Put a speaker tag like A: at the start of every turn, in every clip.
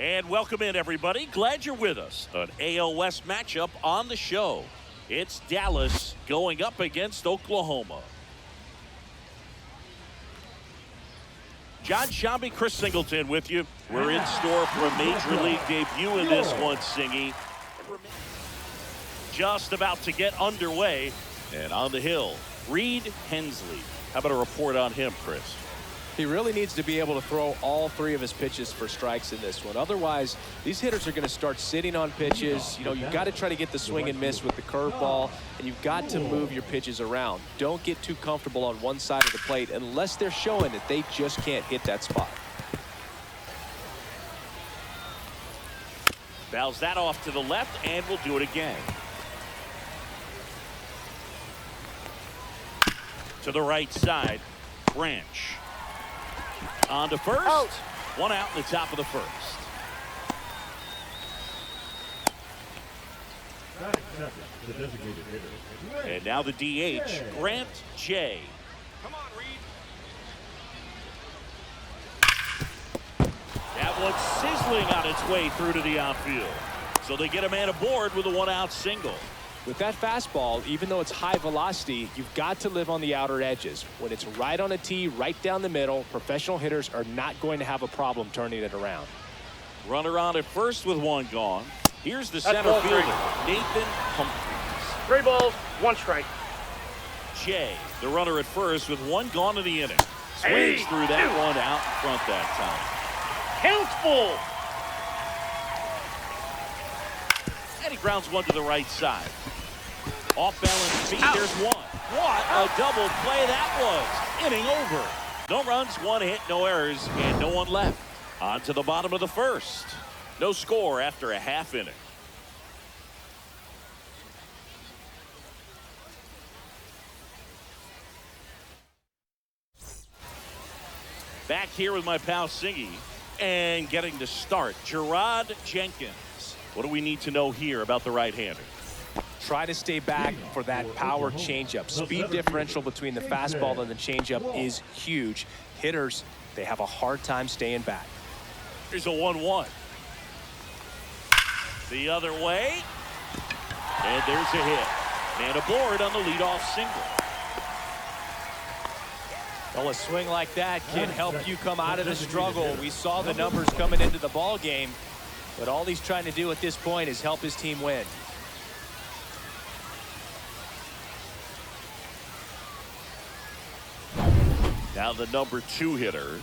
A: And welcome in, everybody. Glad you're with us. An AL West matchup on the show. It's Dallas going up against Oklahoma. John Shambi, Chris Singleton with you. We're in store for a Major League debut in this one, Singy. Just about to get underway. And on the hill, Reed Hensley. How about a report on him, Chris?
B: He really needs to be able to throw all three of his pitches for strikes in this one. Otherwise, these hitters are going to start sitting on pitches. You know, you've got to try to get the swing and miss with the curveball, and you've got to move your pitches around. Don't get too comfortable on one side of the plate unless they're showing that they just can't hit that spot.
A: Fouls that off to the left, and we'll do it again. To the right side, Branch. On to first. Out. One out in the top of the first. And now the DH, Grant J. Come on, Reed. That one's sizzling on its way through to the outfield. So they get a man aboard with a one-out single.
B: With that fastball, even though it's high velocity, you've got to live on the outer edges. When it's right on a tee, right down the middle, professional hitters are not going to have a problem turning it around.
A: Runner on at first with one gone. Here's the center fielder, Nathan Humphries.
C: 3 balls, 1 strike.
A: Jay, the runner at first with one gone in the inning. Swings through that one out in front that time.
C: Count's full.
A: And he grounds one to the right side. Off balance speed, there's one. What a double play that was. Inning over. No runs, 1 hit, no errors, and no one left. On to the bottom of the first. No score after a half inning. Back here with my pal Singy. And getting to start, Gerard Jenkins. What do we need to know here about the right-hander?
B: Try to stay back for that power changeup. Speed differential between the fastball and the changeup is huge. Hitters, they have a hard time staying back.
A: Here's a 1-1. The other way. And there's a hit. Man aboard on the leadoff single.
B: Well, a swing like that can help you come out of the struggle. We saw the numbers coming into the ball game, but all he's trying to do at this point is help his team win.
A: Now the number 2 hitter.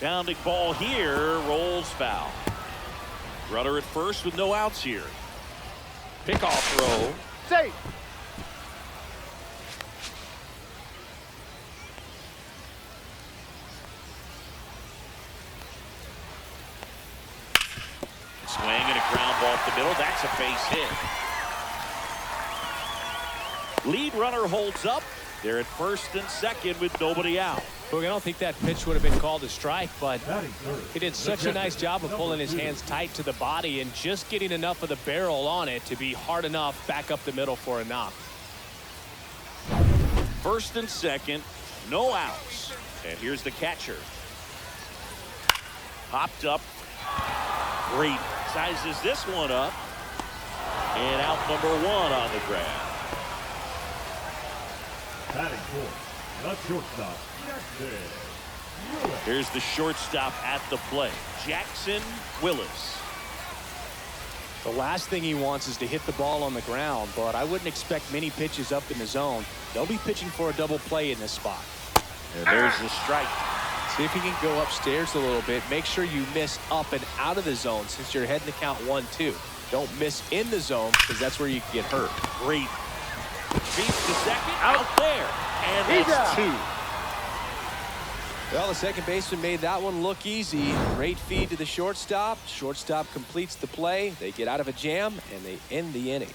A: Pounding ball here, rolls foul. Runner at first with no outs here. Pickoff throw.
C: Safe.
A: Swing and a ground ball up the middle. That's a base hit. Lead runner holds up. They're at first and second with nobody out.
B: Look, I don't think that pitch would have been called a strike, but he did such a nice job of pulling his hands tight to the body and just getting enough of the barrel on it to be hard enough back up the middle for a knock.
A: First and second, no outs. And here's the catcher. Popped up. Great. Sizes this one up. And out number 1 on the ground.
D: Batting fourth, the shortstop, Jackson.
A: Here's the shortstop at the plate, Jackson Willis.
B: The last thing he wants is to hit the ball on the ground, but I wouldn't expect many pitches up in the zone. They'll be pitching for a double play in this spot.
A: And there's the strike.
B: See if you can go upstairs a little bit. Make sure you miss up and out of the zone since you're heading to count 1-2. Don't miss in the zone because that's where you can get hurt.
A: Great. Beats the second, out there. And that's 2.
B: Well, the second baseman made that one look easy. Great feed to the shortstop. Shortstop completes the play. They get out of a jam, and they end the inning.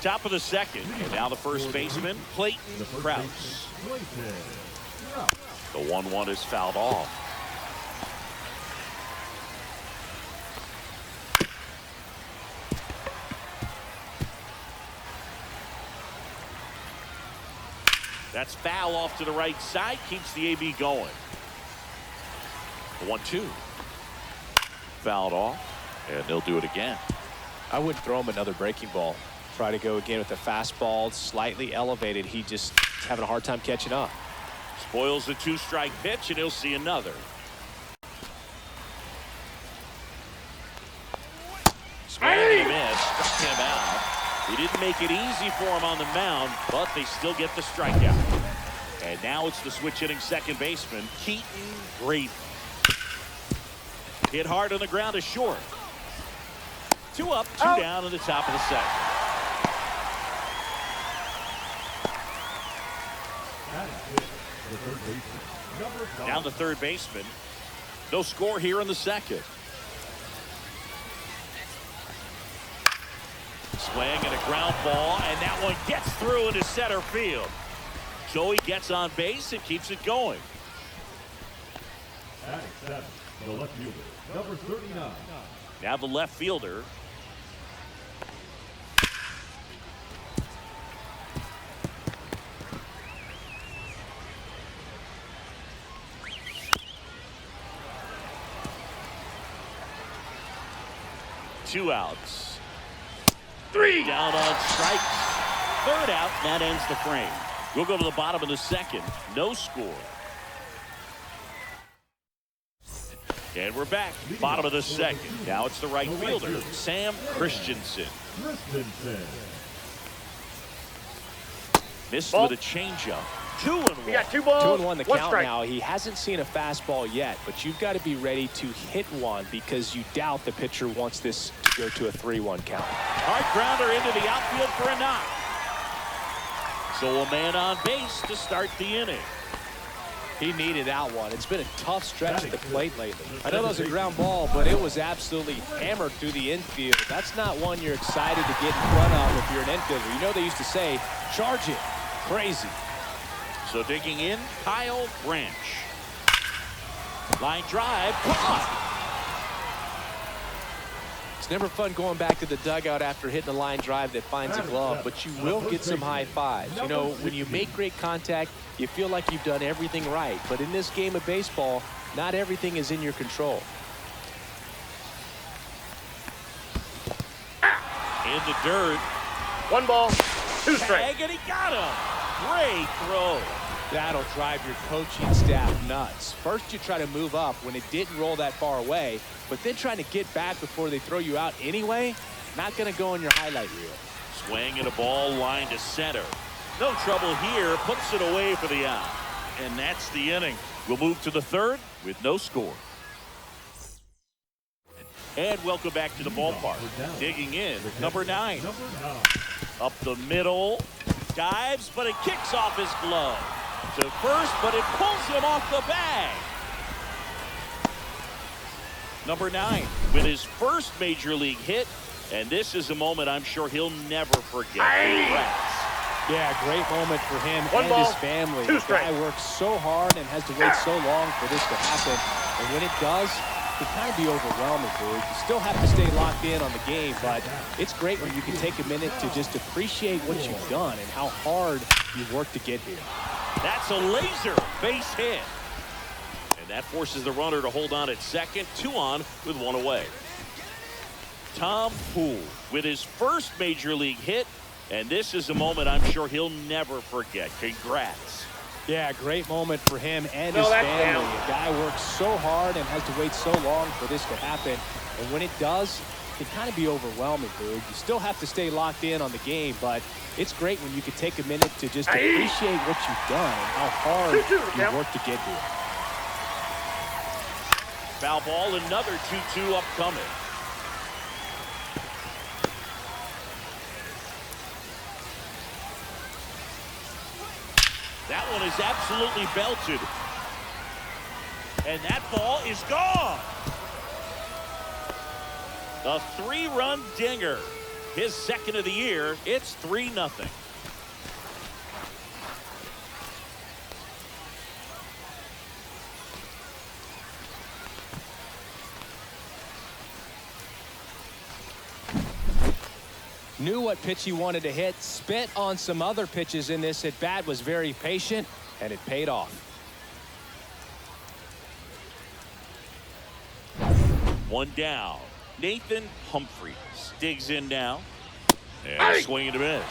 A: Top of the second, and now the first baseman, Clayton Krause. The 1-1 is fouled off. That's foul off to the right side. Keeps the AB going. 1-2. Fouled off. And they'll do it again.
B: I wouldn't throw him another breaking ball. Try to go again with the fastball slightly elevated. He just having a hard time catching up.
A: Spoils the 2-strike pitch, and he'll see another. Swing and a miss. Struck him out. He didn't make it easy for him on the mound, but they still get the strikeout. And now it's the switch-hitting second baseman, Keaton Brady. Hit hard on the ground to short. 2 up, 2 down in the top of the second. Down the third baseman. No score here in the second. Swing and a ground ball, and that one gets through into center field. Joey gets on base and keeps it going.
D: At 7, the left fielder, number 39.
A: Now the left fielder. Two outs. 3 down on strikes. Third out, that ends the frame. We'll go to the bottom of the second. No score. And we're back. Bottom of the second. Now it's the right fielder, Sam Christensen. Missed with a changeup. 2-1.
C: We got 2 balls.
B: 2-1 the count
C: strike.
B: now. He hasn't seen a fastball yet, but you've got to be ready to hit one because you doubt the pitcher wants this to go to a 3-1 count.
A: Hard grounder into the outfield for a knock. So a man on base to start the inning.
B: He needed that one. It's been a tough stretch at the plate lately. I know that was a ground ball, but it was absolutely hammered through the infield. That's not one you're excited to get in front of if you're an infielder. You know they used to say, charge it. Crazy.
A: So digging in, Kyle Branch. Line drive, caught.
B: It's never fun going back to the dugout after hitting a line drive that finds a glove, but you will get some high fives. You know, when you make great contact, you feel like you've done everything right. But in this game of baseball, not everything is in your control.
A: In the dirt.
C: 1 ball, 2 strikes.
A: Tag, and he got him. Great throw.
B: That'll drive your coaching staff nuts. First, you try to move up when it didn't roll that far away, but then trying to get back before they throw you out anyway, not going to go in your highlight reel.
A: Swing and a ball line to center. No trouble here. Puts it away for the out. And that's the inning. We'll move to the third with no score. And welcome back to the ballpark. Digging in, number 9. Up the middle. Dives, but it kicks off his glove. To first, but it pulls him off the bag. Number 9 with his first major league hit. And this is a moment I'm sure he'll never forget. Congrats.
B: Yeah, great moment for him
C: 1
B: and
C: ball,
B: his family.
C: 2
B: The
C: strikes.
B: guy works so hard and has to wait so long for this to happen. And when it does, it can kind of be overwhelming, dude. You still have to stay locked in on the game, but it's great when you can take a minute to just appreciate what you've done and how hard you've worked to get here.
A: That's a laser base hit. And that forces the runner to hold on at second. 2 on with 1 away. Tom Poole with his first major league hit. And this is a moment I'm sure he'll never forget. Congrats.
B: Yeah, great moment for him and
C: No,
B: his
C: that's
B: family.
C: down.
B: A guy works so hard and has to wait so long for this to happen. And when it does, it can kind of be overwhelming, dude. You still have to stay locked in on the game, but it's great when you can take a minute to just appreciate what you've done and how hard you worked to get here.
A: Foul ball, another 2-2 upcoming. That one is absolutely belted. And that ball is gone. A 3-run dinger. His second of the year. It's 3-0.
B: Knew what pitch he wanted to hit, spit on some other pitches in this at bat, was very patient, and it paid off.
A: One down. Nathan Humphries digs in now. And swing and a miss.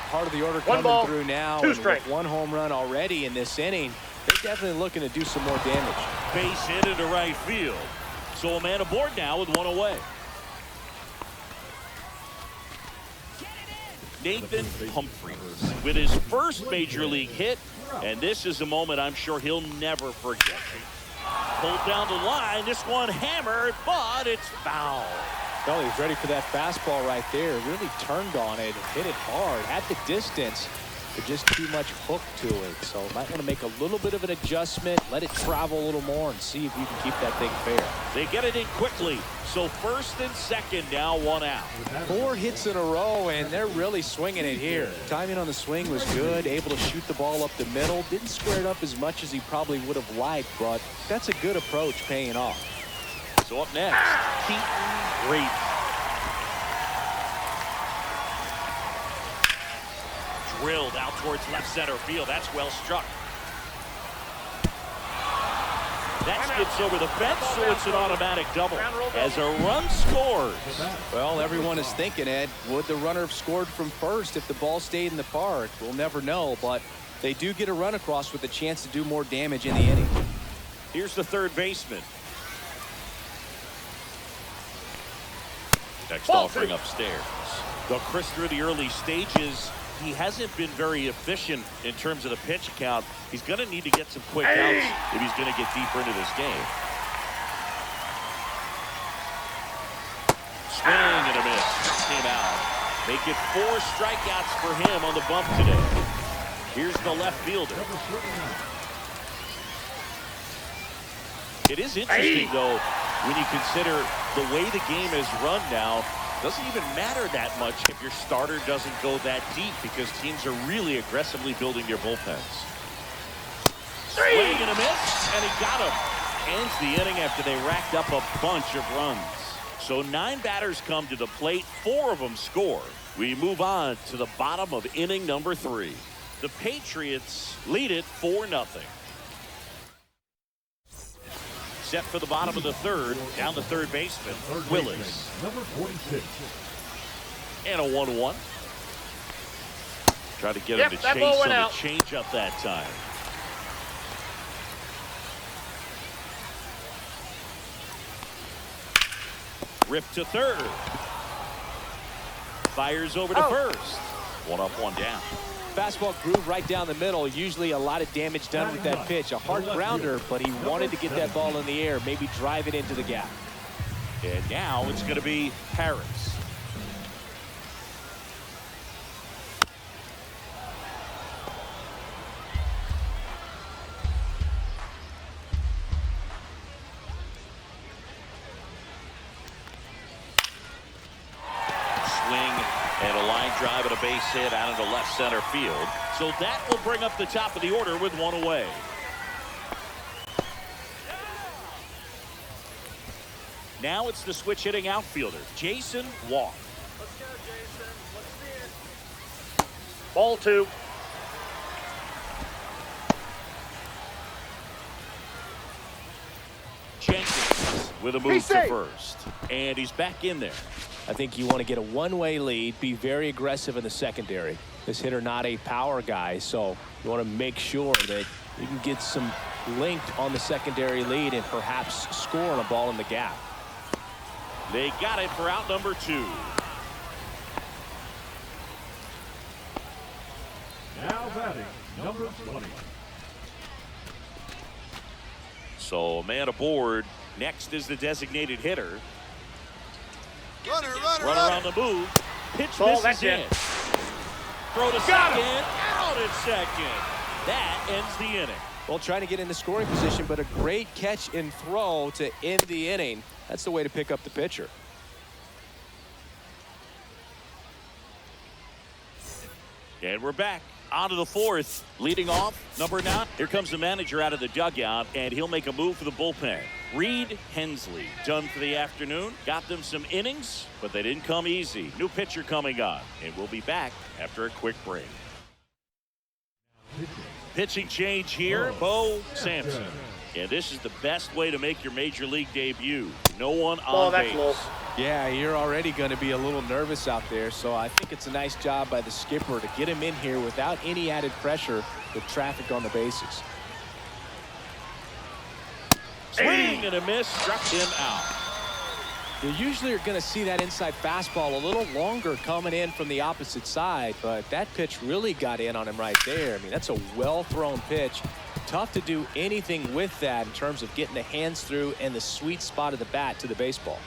B: Part of the order
C: One
B: coming
C: ball,
B: through now.
C: two
B: And
C: strikes.
B: with one home run already in this inning, they're definitely looking to do some more damage.
A: Base hit into right field. So a man aboard now with one away. Nathan Humphries with his first major league hit, and this is a moment I'm sure he'll never forget. Pulled down the line, this one hammered, but it's foul.
B: Well, he was ready for that fastball right there. Really turned on it, hit it hard, at the distance, but just too much hook to it. So might want to make a little bit of an adjustment, let it travel a little more, and see if you can keep that thing fair.
A: They get it in quickly. So first and second, now one out.
B: 4 hits in a row, and they're really swinging it here. Timing on the swing was good, able to shoot the ball up the middle. Didn't square it up as much as he probably would have liked, but that's a good approach paying off.
A: So up next, Keaton Grady. Drilled out towards left center field. That's well struck. That skips over the fence, so it's an automatic double as a run scores.
B: Well, everyone is thinking, Ed, would the runner have scored from first if the ball stayed in the park? We'll never know, but they do get a run across with a chance to do more damage in the inning.
A: Here's the third baseman. Next offering upstairs. The Chris through the early stages. He hasn't been very efficient in terms of the pitch count. He's going to need to get some quick outs if he's going to get deeper into this game. Swing and a miss. Struck him out. Make it 4 strikeouts for him on the bump today. Here's the left fielder. It is interesting, though, when you consider the way the game is run now. Doesn't even matter that much if your starter doesn't go that deep because teams are really aggressively building their bullpens. Swing and a miss, and he got him. Ends the inning after they racked up a bunch of runs. So 9 batters come to the plate, 4 of them score. We move on to the bottom of inning number 3. The Patriots lead it 4-0. Set for the bottom of the third, down the third baseman, Willis.
D: Number 46.
A: And a 1-1. Try to get him to chase on the change up that time. Rip to third. Fires over to first. 1 up, 1 down.
B: Fastball groove right down the middle. Usually a lot of damage done with that pitch. A hard grounder, but he wanted to get that ball in the air, maybe drive it into the gap.
A: And now it's going to be Harris. And a line drive and a base hit out into left center field. So that will bring up the top of the order with 1 away. Now it's the switch hitting outfielder, Jason Walk.
C: Let's go, Jason. Let's see it. Ball 2.
A: Jenkins with a move to first. And he's back in there.
B: I think you want to get a one-way lead, be very aggressive in the secondary. This hitter not a power guy, so you want to make sure that you can get some linked on the secondary lead and perhaps score on a ball in the gap.
A: They got it for out number 2.
D: Now batting, number 20.
A: So a man aboard. Next is the designated hitter.
E: Runner
A: on the move. Pitch
C: Ball,
A: misses in.
C: that's
A: Throw to second. Out at second. That ends the inning.
B: Well, trying to get in the scoring position, but a great catch and throw to end the inning. That's the way to pick up the pitcher.
A: And we're back. On to the 4th. Leading off, number 9. Here comes the manager out of the dugout, and he'll make a move for the bullpen. Reed Hensley done for the afternoon. Got them some innings, but they didn't come easy. New pitcher coming on, and we'll be back after a quick break. Pitching change here, Bo Sampson. And this is the best way to make your major league debut. No one on base.
B: Yeah, you're already going to be a little nervous out there, so I think it's a nice job by the skipper to get him in here without any added pressure with traffic on the bases.
A: Swing and a miss, struck him out.
B: You usually are going to see that inside fastball a little longer coming in from the opposite side, but that pitch really got in on him right there. I mean, that's a well-thrown pitch. Tough to do anything with that in terms of getting the hands through and the sweet spot of the bat to the baseball.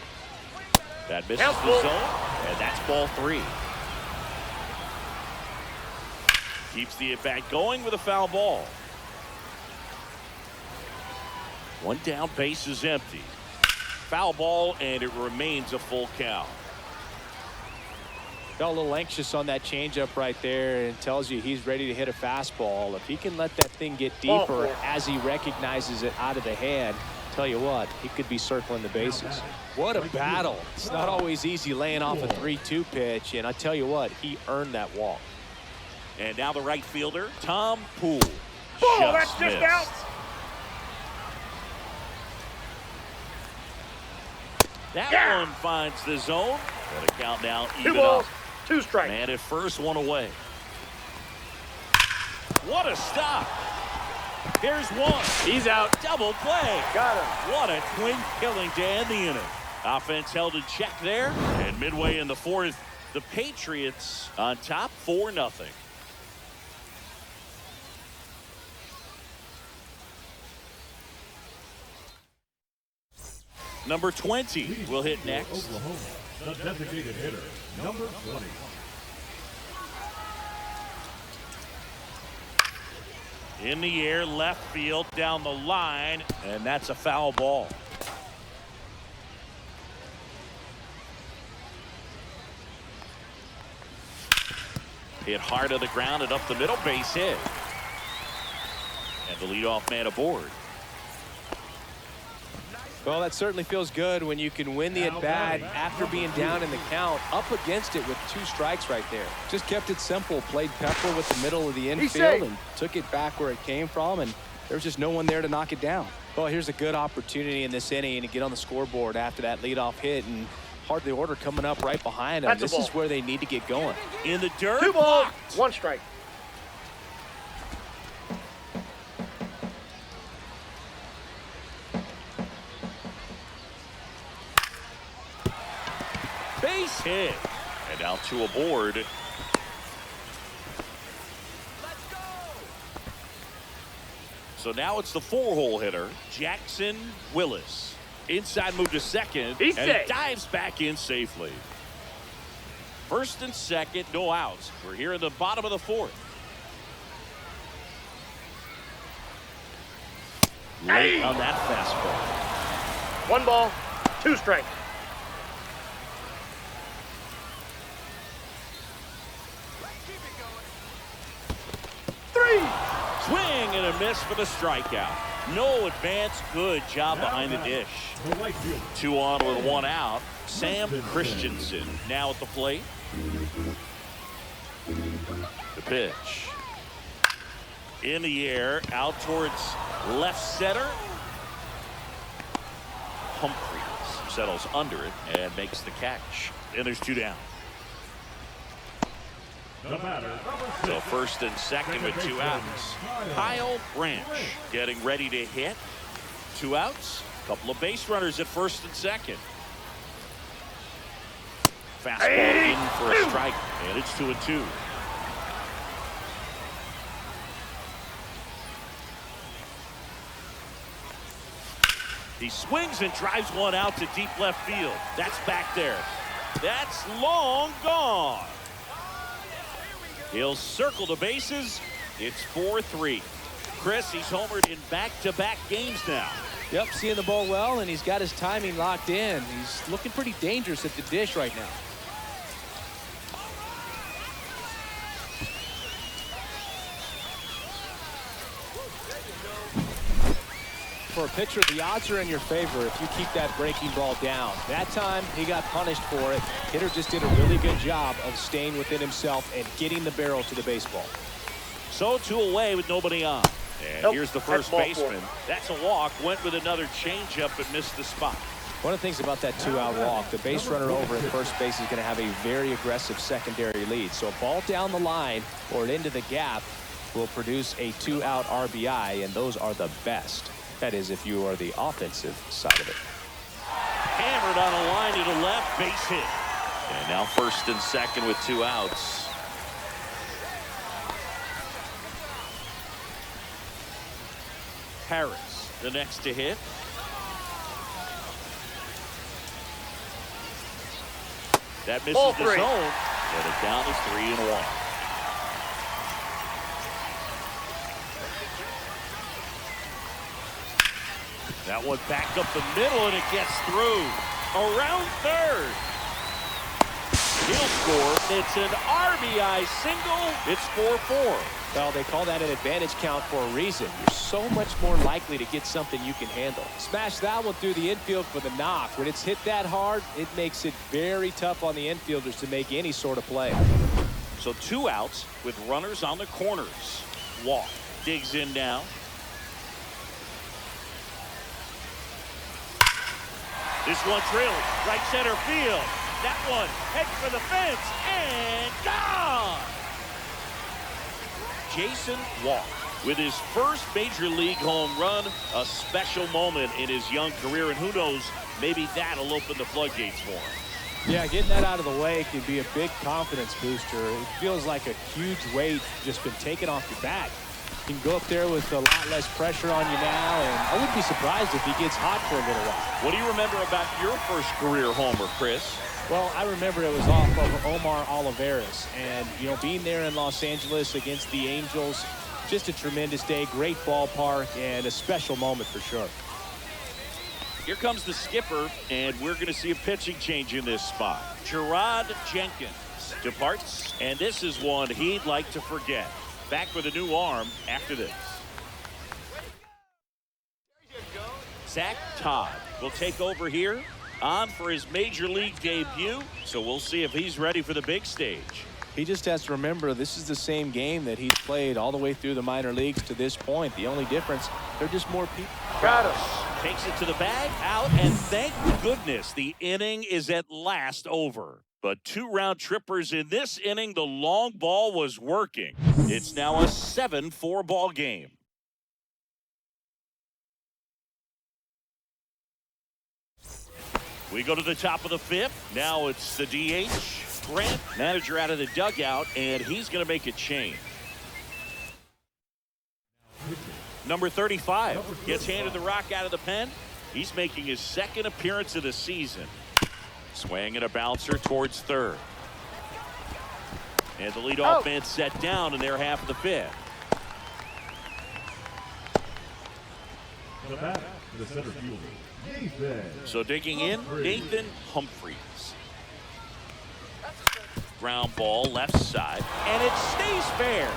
A: That misses the zone, and that's ball 3. Keeps the at-bat going with a foul ball. One down, base is empty. Foul ball, and it remains a full count.
B: Got a little anxious on that changeup right there, and tells you he's ready to hit a fastball. If he can let that thing get deeper as he recognizes it out of the hand, tell you what, he could be circling the bases. What a battle. It's not always easy laying off a 3-2 pitch, and I tell you what, he earned that walk.
A: And now the right fielder, Tom Poole.
C: That's just out.
A: That one finds the zone. And the count now
C: 2
A: even
C: balls,
A: up.
C: 2 strikes.
A: Man at first, 1 away. What a stop. Here's 1.
C: He's out.
A: Double play.
C: Got him.
A: What a twin killing to end the inning. Offense held in check there. And midway in the 4th, the Patriots on top 4-0. Number 20 will hit next.
D: Oklahoma, the designated hitter, number 20.
A: In the air, left field, down the line, and that's a foul ball. Hit hard to the ground and up the middle, base hit. And the leadoff man aboard.
B: Well, that certainly feels good when you can win the at-bat after being down in the count, up against it with 2 strikes right there. Just kept it simple, played pepper with the middle of the infield and took it back where it came from, and there was just no one there to knock it down. Well, here's a good opportunity in this inning to get on the scoreboard after that leadoff hit, and hardly order coming up right behind them. This is where they need to get going.
A: In the dirt.
C: 2 balls, 1 strike.
A: Base hit. And now 2 aboard. So now it's the 4-hole hitter, Jackson Willis. Inside move to second,
C: He's
A: and
C: safe.
A: he dives back in safely. 1st and 2nd, no outs. We're here in the bottom of the 4th. Late on that fastball.
C: 1 ball, 2 strikes.
A: Swing and a miss for the strikeout. No advance. Good job behind the dish.
D: The right fielder,
A: 2 on with 1 out. Sam Christensen now at the plate. The pitch. In the air, out towards left center. Humphries settles under it and makes the catch. And there's 2 down.
D: the batter, number 6.
A: So 1st and 2nd with 2 outs. Kyle Branch getting ready to hit. 2 outs. Couple of base runners at 1st and 2nd. Fastball in for a strike, and it's 2-2. He swings and drives 1 out to deep left field. That's back there. That's long gone. He'll circle the bases. It's 4-3. Chris, he's homered in back-to-back games now.
B: Yep, seeing the ball well, and he's got his timing locked in. He's looking pretty dangerous at the dish right now. For a pitcher, the odds are in your favor if you keep that breaking ball down. That time, he got punished for it. Hitter just did a really good job of staying within himself and getting the barrel to the baseball.
A: So 2 away with nobody on. And here's the first baseman. That's a walk. Went with another changeup and missed the spot.
B: One of the things about that 2-out walk, the base runner over at first base is going to have a very aggressive secondary lead. So a ball down the line or into the gap will produce a 2-out RBI, and those are the best. That is, if you are the offensive side of it.
A: Hammered on a line to the left, base hit. And now first and second with 2 outs. Harris, the next to hit. That misses the zone. And it down to 3-1. That one back up the middle, and it gets through. Around third. He'll score. It's an RBI single. It's 4-4.
B: Well, they call that an advantage count for a reason. You're so much more likely to get something you can handle. Smash that one through the infield for the knock. When it's hit that hard, it makes it very tough on the infielders to make any sort of play.
A: So 2 outs with runners on the corners. Walk digs in now. This one drilled right center field. That one heads for the fence and gone. Jason Walk with his first major league home run, a special moment in his young career, and who knows, maybe that'll open the floodgates for him.
B: Yeah, getting that out of the way can be a big confidence booster. It feels like a huge weight just been taken off your back. You can go up there with a lot less pressure on you now, and I wouldn't be surprised if he gets hot for a little while.
A: What do you remember about your first career homer, Chris?
B: Well, I remember it was off of Omar Olivares, and, you know, being there in Los Angeles against the Angels, just a tremendous day, great ballpark, and a special moment for sure.
A: Here comes the skipper, and we're going to see a pitching change in this spot. Gerard Jenkins departs, and this is one he'd like to forget. Back with a new arm after this. Zach Todd will take over here, on for his major league debut, so we'll see if he's ready for the big stage.
B: He just has to remember this is the same game that he's played all the way through the minor leagues to this point. The only difference, they're just more people.
C: Got him.
A: Takes it to the bag, out, and thank goodness the inning is at last over. But 2 round trippers in this inning, the long ball was working. It's now a 7-4 ball game. We go to the top of the 5th. Now it's the DH. Grant, manager out of the dugout, and he's going to make a change. Number 35 gets handed the rock out of the pen. He's making his 2nd appearance of the season. Swing and a bouncer towards third. And the leadoff man set down in their half of the 5th.
D: The bat, the center fielder, Nathan.
A: So digging in, Nathan Humphries. Ground ball left side, and it stays fair.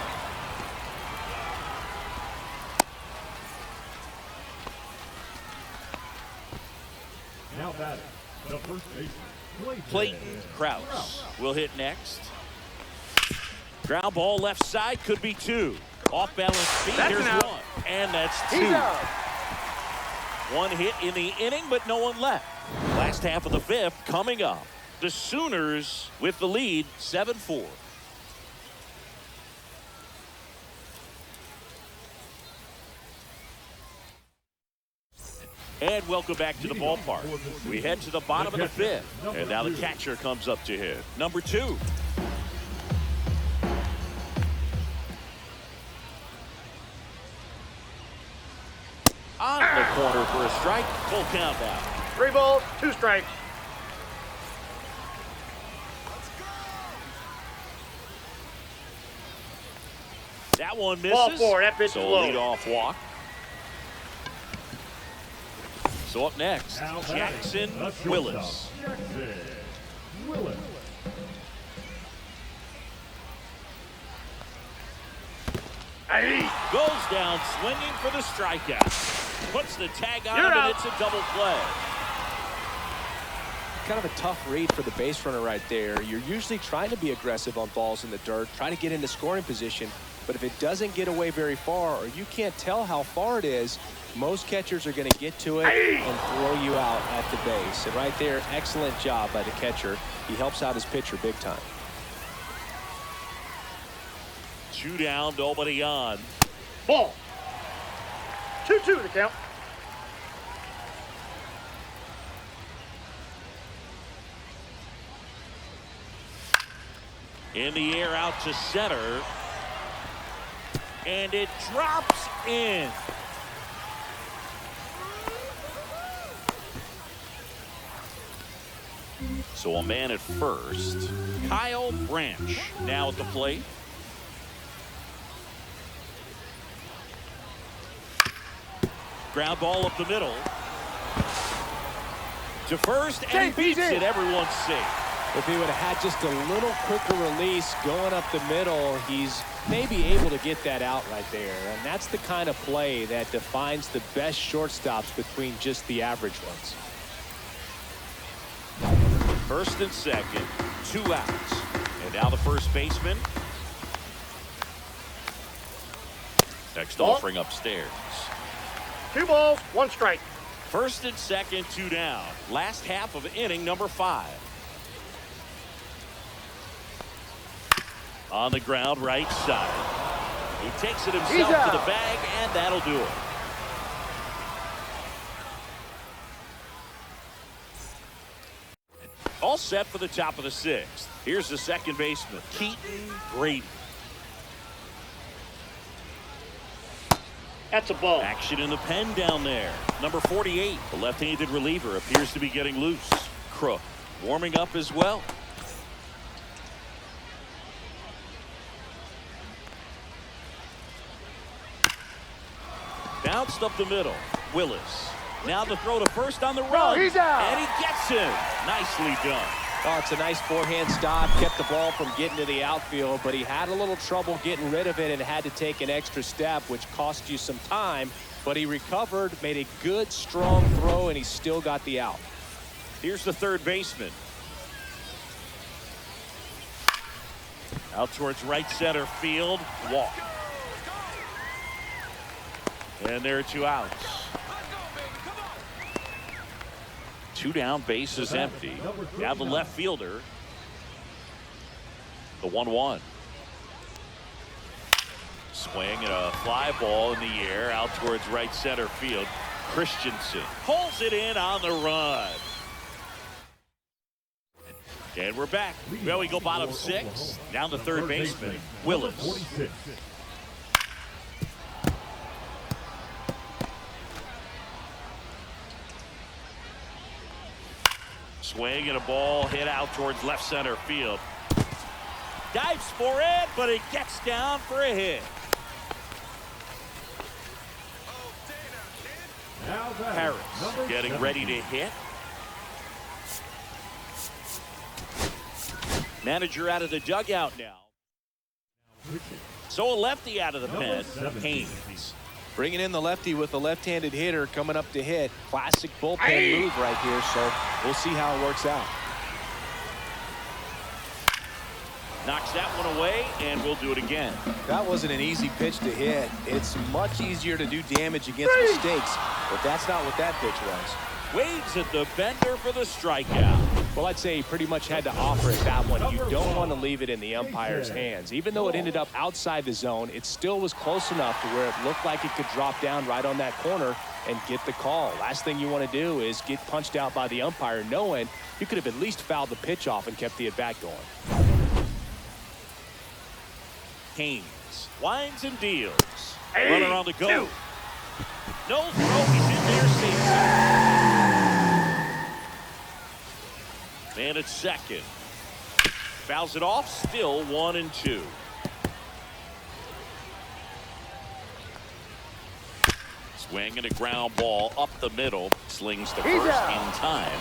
D: Now batting, the first baseman,
A: Clayton Krause will hit next. Ground ball left side, could be 2. Off balance feet, here's 1. And that's 2. 1 hit in the inning, but no one left. Last half of the 5th coming up. The Sooners with the lead, 7-4. And welcome back to the ballpark. We head to the bottom of the 5th. And now the catcher comes up to hit. Number 2. On the corner for a strike. Full count now.
C: 3 balls, 2 strikes.
A: That one misses.
C: Ball 4. That pitch is
A: So
C: low.
A: lead off walk. So up next,
D: Now batting,
A: Jackson
D: the shortstop,
A: Willis.
D: Jackson Willis.
C: Hey.
A: Goes down swinging for the strikeout. Puts the tag on
C: You're
A: him,
C: out.
A: and it's a double play.
B: Kind of a tough read for the base runner right there. You're usually trying to be aggressive on balls in the dirt, try to get into scoring position. But if it doesn't get away very far, or you can't tell how far it is, most catchers are going to get to it and throw you out at the base. And right there, excellent job by the catcher. He helps out his pitcher big time.
A: 2 down, nobody on.
C: Ball. 2-2 the count.
A: In the air out to center. And it drops in. So a man at first. Kyle Branch now at the plate. Ground ball up the middle. To first, and he beats it. Everyone's safe.
B: If he would have had just a little quicker release going up the middle, he's maybe able to get that out right there. And that's the kind of play that defines the best shortstops between just the average ones.
A: First and second, 2 outs. And now the first baseman. Next offering upstairs.
C: 2 balls, 1 strike.
A: First and second, 2 down. Last half of inning number 5. On the ground, right side. He takes it himself to the bag, and that'll do it. All set for the top of the 6th. Here's the second baseman, Keaton Brady.
C: That's a ball.
A: Action in the pen down there. Number 48, the left-handed reliever, appears to be getting loose. Crook warming up as well. Bounced up the middle. Willis. Now the throw to first on the run.
C: he's out.
A: And he gets him. Nicely done.
B: Oh, it's a nice forehand stop. Kept the ball from getting to the outfield, but he had a little trouble getting rid of it and had to take an extra step, which cost you some time. But he recovered, made a good, strong throw, and he still got the out.
A: Here's the third baseman. Out towards right center field. Walk. And there are 2 outs. 2 down, base is empty. Now the left fielder. The 1-1. Swing and a fly ball in the air out towards right center field. Christensen pulls it in on the run. And we're back. Well, we go bottom 6. Down the third baseman, Willis.
D: 46.
A: Swing and a ball hit out towards left center field. Dives for it, but it gets down for a hit. Harris getting ready to hit. Manager out of the dugout now. So a lefty out of the pen, Haynes.
B: Bringing in the lefty with a left-handed hitter coming up to hit. Classic bullpen move right here, so we'll see how it works out.
A: Knocks that one away, and we'll do it again.
B: That wasn't an easy pitch to hit. It's much easier to do damage against mistakes, but that's not what that pitch was.
A: Waves at the bender for the strikeout.
B: Well, I'd say he pretty much had to offer it that one. You don't want to leave it in the umpire's hands. Even though it ended up outside the zone, it still was close enough to where it looked like it could drop down right on that corner and get the call. Last thing you want to do is get punched out by the umpire knowing you could have at least fouled the pitch off and kept the at-bat going.
A: Haynes winds and deals. Runner on the go. No throw. He's in there safely. Man at second. Fouls it off. Still 1-2. Swing and a ground ball up the middle. Slings to first in time.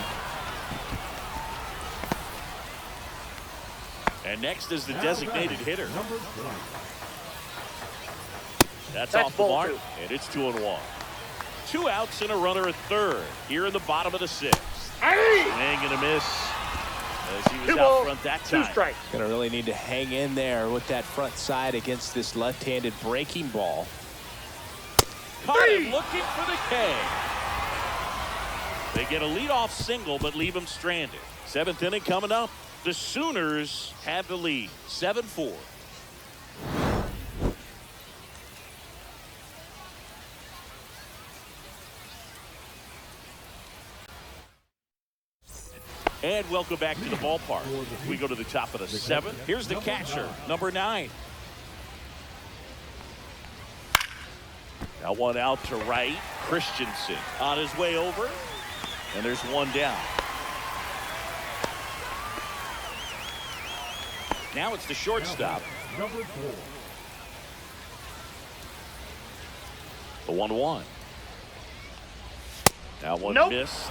A: And next is the designated hitter. That's off the mark, and it's 2-1. 2 outs and a runner at third. Here in the bottom of the 6th. Swing and a miss as he was out front that time.
C: 2 strikes.
B: Gonna really need to hang in there with that front side against this left-handed breaking ball.
A: Caught him looking for the K. They get a leadoff single but leave him stranded. 7th inning coming up. The Sooners have the lead, 7-4. And welcome back to the ballpark. We go to the top of the 7th. Here's the catcher, number 9. Now 1 out to right. Christensen on his way over. And there's 1 down. Now it's the shortstop.
D: Number 4.
A: The 1-1. Now 1
C: Nope.
A: missed.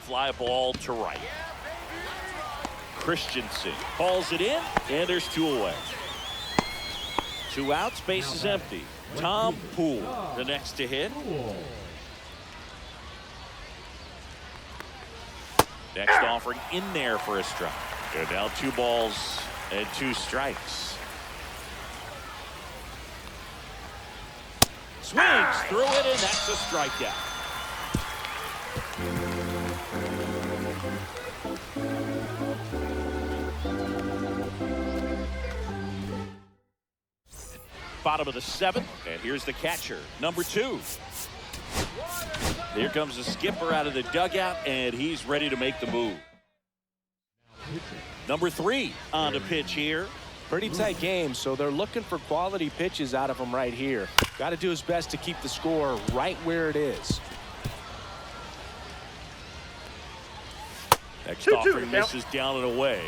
A: Fly ball to right. Christensen calls it in, and there's 2 away. 2 outs, base is empty. Tom Poole, the next to hit. Next offering in there for a strike. And now 2 balls and 2 strikes. Swings through it, and that's a strikeout. Bottom of the 7th, and here's the catcher, number 2. Here comes the skipper out of the dugout, and he's ready to make the move. Number 3 on the pitch here.
B: Pretty tight game, so they're looking for quality pitches out of him right here. Got to do his best to keep the score right where it is.
A: Next
C: 2-2
A: offering
C: now.
A: misses down and away.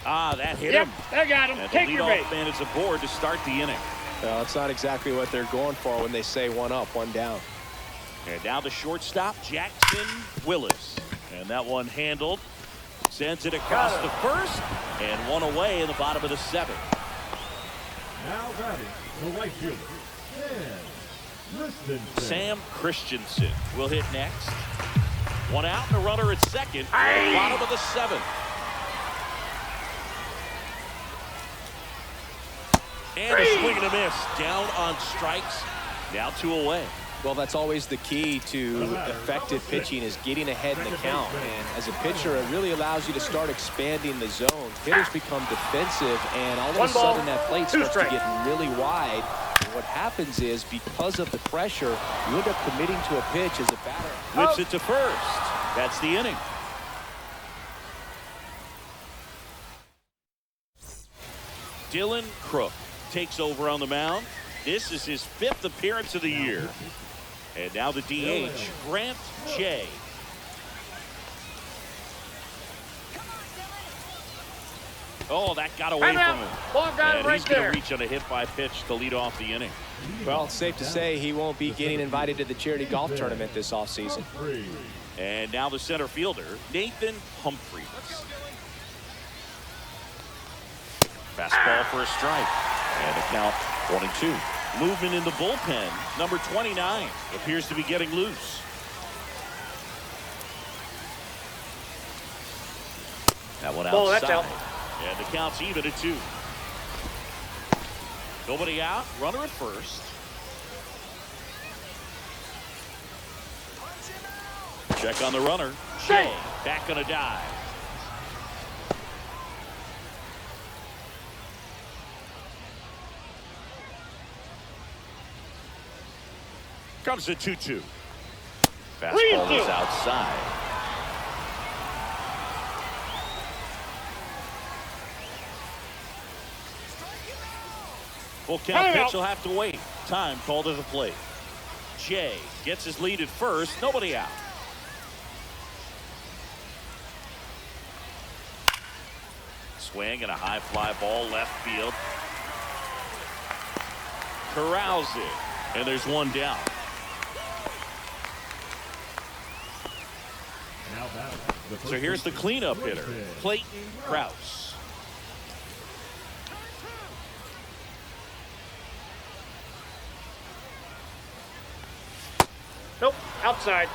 A: Ah, that hit
C: Yep,
A: him.
C: I got him.
A: And
C: Take
A: the
C: your bait.
A: leadoff man is aboard to start the inning.
B: Well, that's not exactly what they're going for when they say 1 up, 1 down.
A: And now the shortstop, Jackson Willis. And that one handled. Sends it across the first. And 1 away in the bottom of the 7th.
D: Now batting, the right fielder,
A: Sam Christensen will hit next. 1 out and a runner at second. Bottom of the 7th. And a swing and a miss. Down on strikes. Now 2 away.
B: Well, that's always the key to effective pitching, is getting ahead in the count. And as a pitcher, it really allows you to start expanding the zone. Hitters become defensive, and all of a
C: 1 ball,
B: sudden that plate
C: 2
B: starts to
C: strikes.
B: get really wide. And what happens is, because of the pressure, you end up committing to a pitch as a batter.
A: Whips it to first. That's the inning. Dylan Crook takes over on the mound. This is his 5th appearance of the year. And now the DH, Grant Jay. Oh, that got away from him.
C: Ball got it
A: And
C: right
A: he's going
C: there.
A: to reach on a hit by pitch to lead off the inning.
B: Well, it's safe to say he won't be getting invited to the charity golf tournament this offseason.
A: And now the center fielder, Nathan Humphries. Fastball for a strike. And a count 1-2. Movement in the bullpen. Number 29 appears to be getting loose. That one
C: Ball,
A: outside.
C: that's out.
A: And the count's even at 2. Nobody out. Runner at first. Check on the runner. Jay back on a dive. Comes the 2-2. Fastball is outside. Full count pitch will have to wait. Time called to the plate. Jay gets his lead at first. Nobody out. Swing and a high fly ball left field. Corrals it. And there's 1 down.
D: Now batting,
A: So here's the cleanup hitter, Clayton Krause.
C: Nope, outside.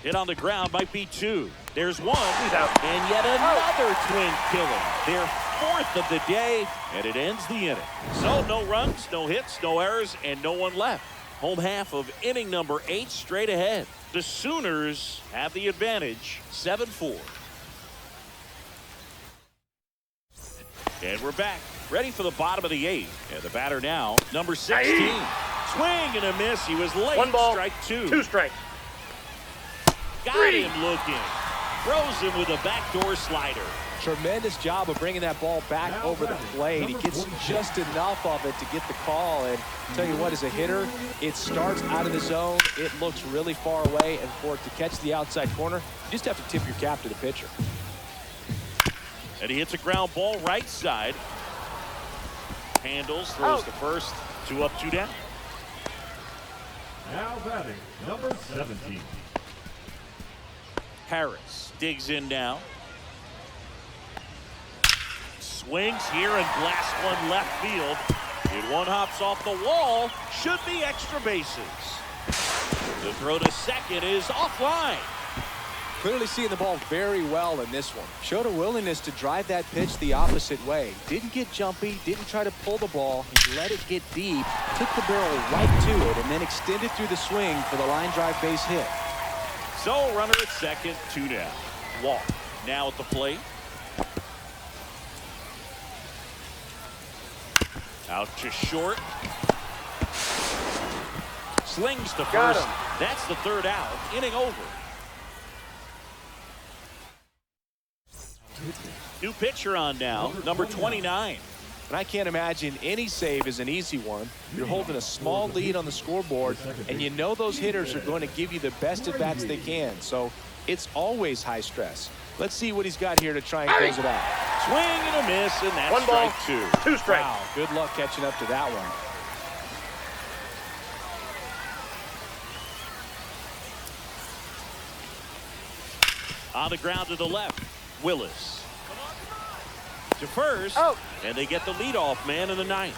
A: Hit on the ground, might be two. There's one.
C: He's out.
A: And yet another twin killing. Their fourth of the day, and it ends the inning. So no runs, no hits, no errors, and no one left. Home half of inning number 8 straight ahead. The Sooners have the advantage, 7-4. And we're back, ready for the bottom of the 8th. And the batter now, number 16. Swing and a miss. He was late.
C: 1 ball,
A: strike 2.
C: 2 strikes.
A: Got him looking. Throws him with a backdoor slider.
B: Tremendous job of bringing that ball back over the plate. He gets just enough of it to get the call. And I'll tell you what, as a hitter, it starts out of the zone. It looks really far away. And for it to catch the outside corner, you just have to tip your cap to the pitcher.
A: And he hits a ground ball right side. Handles, throws to first. 2 up, 2 down.
D: Now batting, number 17.
A: Harris digs in now. Swings here and blasts one left field. And one hops off the wall. Should be extra bases. The throw to second is offline.
B: Clearly seeing the ball very well in this one. Showed a willingness to drive that pitch the opposite way. Didn't get jumpy, didn't try to pull the ball. He let it get deep, took the barrel right to it, and then extended through the swing for the line drive base hit.
A: So runner at second, 2 down. Walk now at the plate. Out to short. Slings to
C: Got
A: first.
C: him.
A: That's the 3rd out. Inning over. New pitcher on now, number 29.
B: And I can't imagine any save is an easy one. You're holding a small lead on the scoreboard, and you know those hitters are going to give you the best at bats they can. So it's always high stress. Let's see what he's got here to try and close it out.
A: Swing and a miss, and that's
C: 1 ball,
A: strike 2.
C: 2 strikes.
B: Wow, good luck catching up to that one.
A: On the ground to the left, Willis. To first, and they get the leadoff man in the 9th.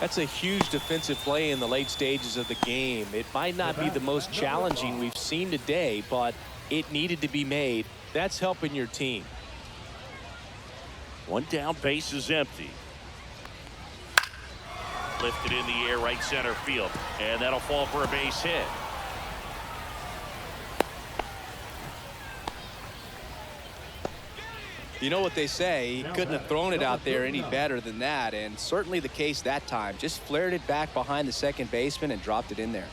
B: That's a huge defensive play in the late stages of the game. It might not be the most challenging we've seen today, but it needed to be made. That's helping your team.
A: 1 down, base is empty. Lifted in the air, right center field, and that'll fall for a base hit.
F: You know what they say, he couldn't have thrown it out there any better than that, and certainly the case that time. Just flared it back behind the second baseman and dropped it in there.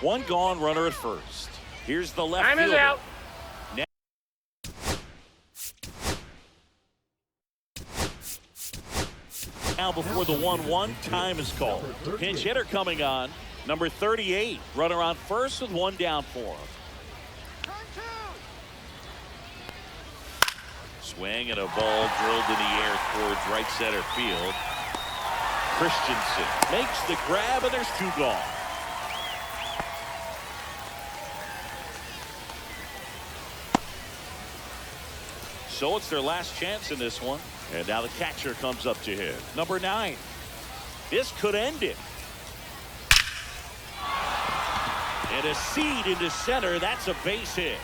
A: 1 gone, runner at first. Here's the left
C: Time is
A: fielder.
C: out.
A: Now before the 1-1, time is called. Pinch hitter coming on, number 38. Runner on first with 1 down for him. Swing and a ball drilled in the air towards right center field. Christensen makes the grab, and there's 2 gone. So it's their last chance in this one. And now the catcher comes up to hit. Number 9. This could end it. And a seed into center. That's a base hit.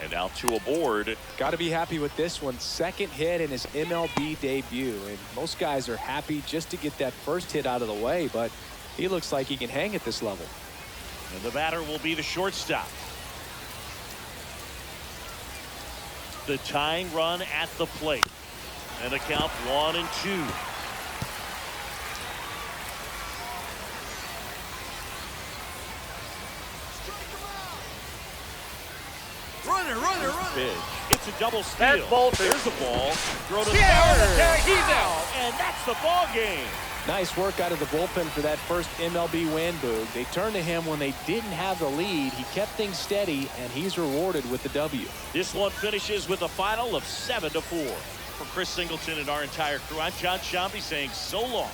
A: And now 2 aboard.
B: Got to be happy with this one. Second hit in his MLB debut. And most guys are happy just to get that first hit out of the way, but he looks like he can hang at this level.
A: And the batter will be the shortstop. The tying run at the plate. And the count 1-2.
E: Runner.
A: Pitch. It's a double steal.
C: That's ball 2.
A: There's a ball. Throw to
C: Yeah,
A: third.
C: he's out.
A: And that's the ball game.
B: Nice work out of the bullpen for that first MLB win, Boog. They turned to him when they didn't have the lead. He kept things steady, and he's rewarded with the W.
A: This one finishes with a final of 7-4. For Chris Singleton and our entire crew, I'm John Shambi saying so long.